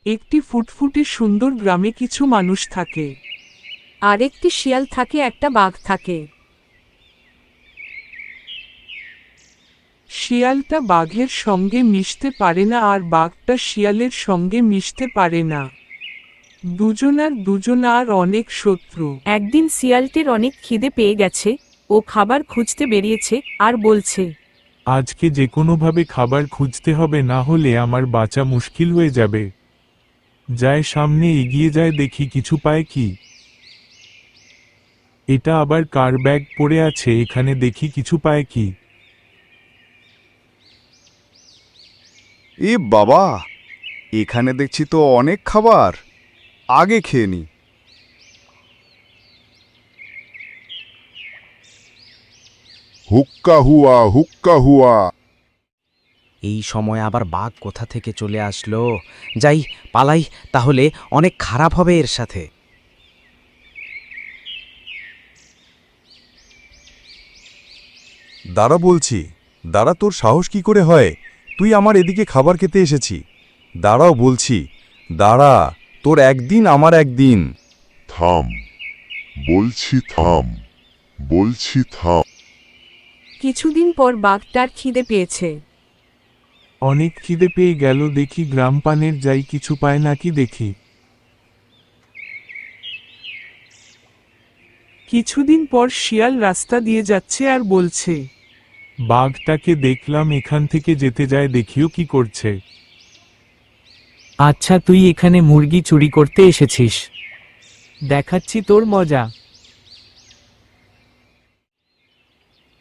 একটি ফুটফুটে সুন্দর গ্রামে কিছু মানুষ থাকে। আরেকটি শিয়াল থাকে, একটা বাঘ থাকে। শিয়ালটা বাঘের সঙ্গে মিশতে পারে না আর বাঘটা শিয়ালের সঙ্গে মিশতে পারে না। দুজনার অনেক শত্রু। একদিন শিয়ালটির অনেক খিদে পেয়ে গেছে, ও খাবার খুঁজতে বেরিয়েছে আর বলছে, আজকে যে কোনোভাবে খাবার খুঁজতে হবে, না হলে আমার বাঁচা মুশকিল হয়ে যাবে। যায় সামনে এগিয়ে যায়, দেখি কিছু পায় কি। এটা আবার কার ব্যাগ পড়ে আছে, এখানে দেখি কিছু পায় কি। এ বাবা, এখানে দেখছি তো অনেক খাবার, আগে খেয়ে নি। হুক্কা হুয়া হুক্কা হুয়া। এই সময় আবার বাঘ কোথা থেকে চলে আসলো? যাই, পালাই, তাহলে অনেক খারাপ হবে এর সাথে। দাঁড়া বলছি, দাঁড়া, তোর সাহস কি করে হয়? তুই আমার এদিকে খাবার খেতে এসেছি। দাঁড়াও বলছি, দাঁড়া, তোর একদিন আমার একদিন। থাম বলছি, থাম বলছি, থাম। কিছুদিন পর বাঘটার খিদে পেয়েছে। অনেক খিদে পেয়ে গেল, দেখি গ্রাম পানের যাই কিছু পায় নাকি দেখি। কিছুদিন পর শিয়াল রাস্তা দিয়ে যাচ্ছে আর বলছে, বাঘটাকে দেখলাম এখান থেকে যেতে যায়, দেখিও কি করছে। আচ্ছা, তুই এখানে মুরগি চুরি করতে এসেছিস? দেখাচ্ছি তোর মজা।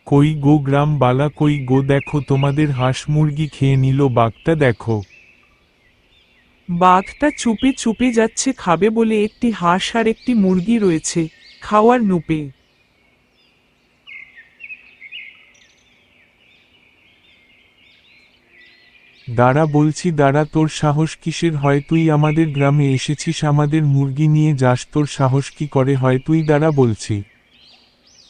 কই গো গ্রাম বালা, কই গো, দেখো তোমাদের হাঁস মুরগি খেয়ে নিল বাঘটা, দেখো। বাঘটা চুপে চুপে যাচ্ছে খাবে বলে একটি হাঁস আর একটি মুরগি রয়েছে খাওয়ার নুপে। দাঁড়া বলছি, দাঁড়া, তোর সাহস কিসের হয়? তুই আমাদের গ্রামে এসেছিস, আমাদের মুরগি নিয়ে যাস, তোর সাহস কি করে হয়? তুই দাঁড়া বলছি।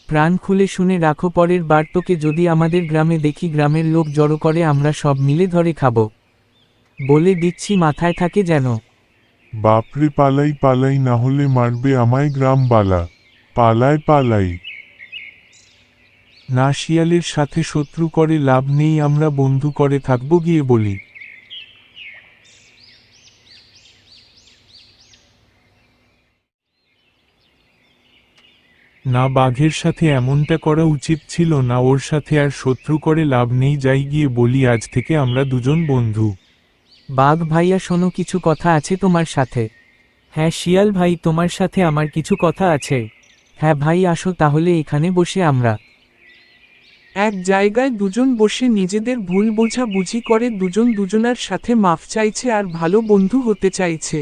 প্রাণ খুলে শুনে রাখো, পরের বার তোকে যদি আমাদের গ্রামে দেখি, গ্রামের লোক জড়ো করে আমরা সব মিলে ধরে খাবো। বলে দিচ্ছি, মাথায় থাকে যেন। বাপরে, পালাই পালাই, না হলে মারবে আমায় গ্রাম বালা। পালাই পালাই। না, শিয়ালের সাথে শত্রু করে লাভ নেই, আমরা বন্ধু করে থাকবো, গিয়ে বলি। না, বাঘের সাথে এমনটা করা উচিত ছিল না, ওর সাথে আর শত্রু করে লাভ নেই, যাই গিয়ে বলি আজ থেকে আমরা দুজন বন্ধু। বাঘ ভাইয়া, শোনো, কিছু কথা আছে তোমার সাথে। হ্যাঁ শিয়াল ভাই, তোমার সাথে আমার কিছু কথা আছে। হ্যাঁ ভাই, আসো তাহলে এখানে বসে আমরা। এক জায়গায় দুজন বসে নিজেদের ভুল বোঝাবুঝি করে দুজন দুজনার সাথে মাফ চাইছে আর ভালো বন্ধু হতে চাইছে।